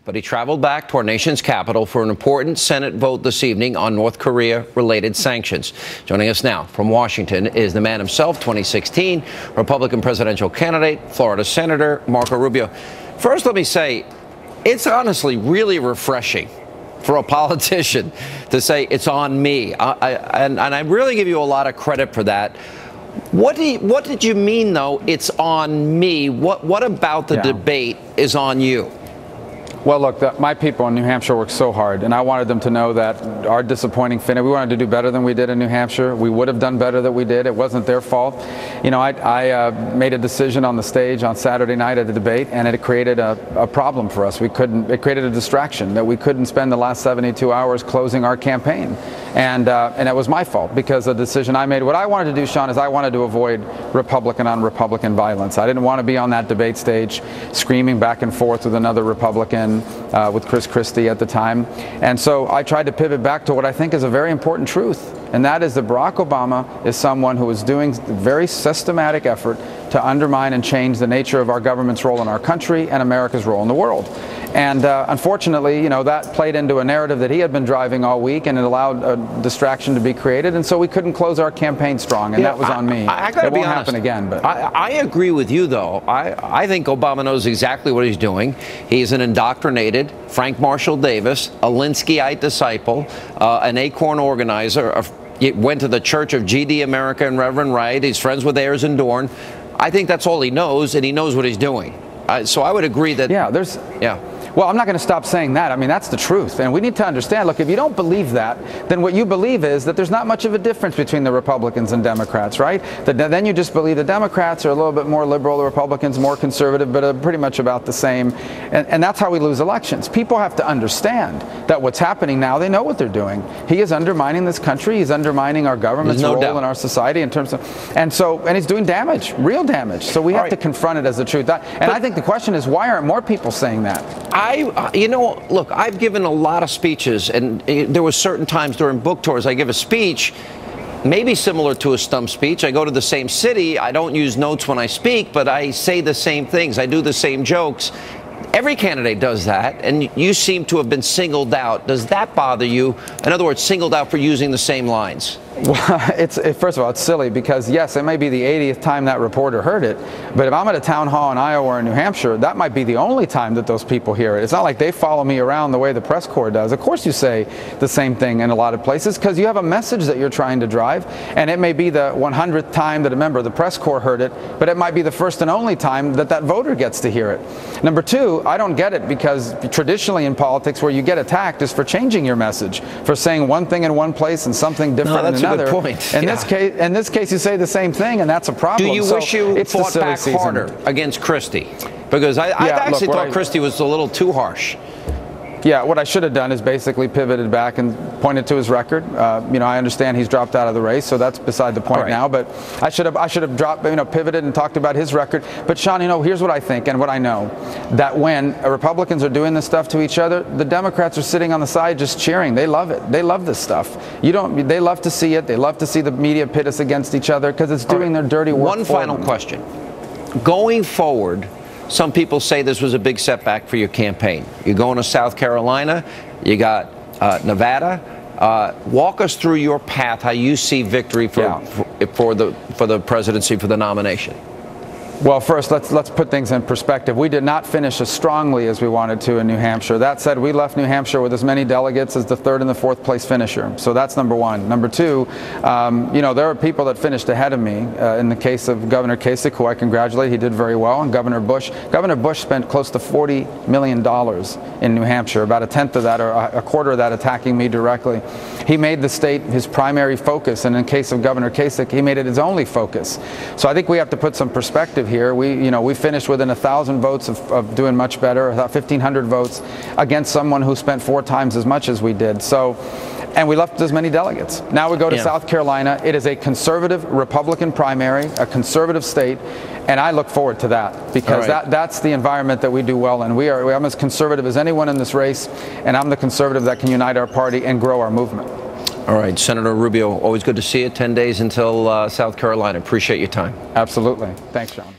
But he traveled back to our nation's capital for an important Senate vote this evening on North Korea-related sanctions. Joining us now from Washington is the man himself, 2016 Republican presidential candidate, Florida Senator Marco Rubio. First, let me say, it's honestly really refreshing for a politician to say it's on me. And I really give you a lot of credit for that. What did you mean, though, it's on me? What about the debate is on you? Well, look, my people in New Hampshire worked so hard, and I wanted them to know that our disappointing finish, we wanted to do better than we did in New Hampshire. We would have done better than we did. It wasn't their fault. You know, I made a decision on the stage on Saturday night at the debate, and it created a problem for us. It created a distraction that we couldn't spend the last 72 hours closing our campaign. And it was my fault because of the decision I made. What I wanted to do, Sean, is I wanted to avoid Republican on Republican violence. I didn't want to be on that debate stage screaming back and forth with another Republican, with Chris Christie at the time. And so I tried to pivot back to what I think is a very important truth, and that is that Barack Obama is someone who is doing a very systematic effort to undermine and change the nature of our government's role in our country and America's role in the world. And unfortunately, you know, that played into a narrative that he had been driving all week, and it allowed a distraction to be created, and so we couldn't close our campaign strong, and that was on me. I gotta it be won't honest. happen again. But I agree with you, though. I think Obama knows exactly what he's doing. He's an indoctrinated Frank Marshall Davis, a Linskyite disciple, an Acorn organizer. He went to the Church of G.D. America and Reverend Wright. He's friends with Ayers and Dorn. I think that's all he knows, and he knows what he's doing. So I would agree that. Yeah, Well, I'm not going to stop saying that. I mean, that's the truth. And we need to understand, look, if you don't believe that, then what you believe is that there's not much of a difference between the Republicans and Democrats, right? Then you just believe the Democrats are a little bit more liberal, the Republicans more conservative, but are pretty much about the same. And that's how we lose elections. People have to understand that what's happening now, they know what they're doing. He is undermining this country. He's undermining our government's role in our society in terms of, and he's doing damage, real damage. So we have to confront it as the truth. I think the question is, why aren't more people saying that? You know, look, I've given a lot of speeches, and there were certain times during book tours I give a speech, maybe similar to a stump speech. I go to the same city. I don't use notes when I speak, but I say the same things. I do the same jokes. Every candidate does that, and you seem to have been singled out. Does that bother you? In other words, singled out for using the same lines? Well, first of all, it's silly because, yes, it may be the 80th time that reporter heard it, but if I'm at a town hall in Iowa or in New Hampshire, that might be the only time that those people hear it. It's not like they follow me around the way the press corps does. Of course you say the same thing in a lot of places because you have a message that you're trying to drive, and it may be the 100th time that a member of the press corps heard it, but it might be the first and only time that that voter gets to hear it. Number two, I don't get it because traditionally in politics where you get attacked is for changing your message, for saying one thing in one place and something different in another. Good point. In this case, you say the same thing, and that's a problem. Do you wish you fought back harder against Christie? Because I actually thought Christie was a little too harsh. Yeah, what I should have done is basically pivoted back and pointed to his record. You know, I understand he's dropped out of the race, so that's beside the point now. But I should have dropped, pivoted and talked about his record. But Sean, here's what I think and what I know: that when Republicans are doing this stuff to each other, the Democrats are sitting on the side just cheering. They love it. They love this stuff. They love to see it. They love to see the media pit us against each other because it's doing their dirty work. One final question: going forward, some people say this was a big setback for your campaign. You're going to South Carolina, you got Nevada. Walk us through your path, how you see victory for the presidency, for the nomination. Well, first, let's put things in perspective. We did not finish as strongly as we wanted to in New Hampshire. That said, we left New Hampshire with as many delegates as the third and the fourth place finisher. So that's number one. Number two, there are people that finished ahead of me. In the case of Governor Kasich, who I congratulate, he did very well, and Governor Bush. Governor Bush spent close to $40 million in New Hampshire, about a tenth of that or a quarter of that attacking me directly. He made the state his primary focus, and in case of Governor Kasich, he made it his only focus. So I think we have to put some perspective here. We finished within 1,000 votes of doing much better, 1,500 votes against someone who spent 4 times as much as we did. So, and we left as many delegates. Now we go to South Carolina. It is a conservative Republican primary, a conservative state, and I look forward to that because that's the environment that we do well in. I'm as conservative as anyone in this race, and I'm the conservative that can unite our party and grow our movement. All right, Senator Rubio, always good to see you. 10 days until South Carolina. Appreciate your time. Absolutely. Thanks, John.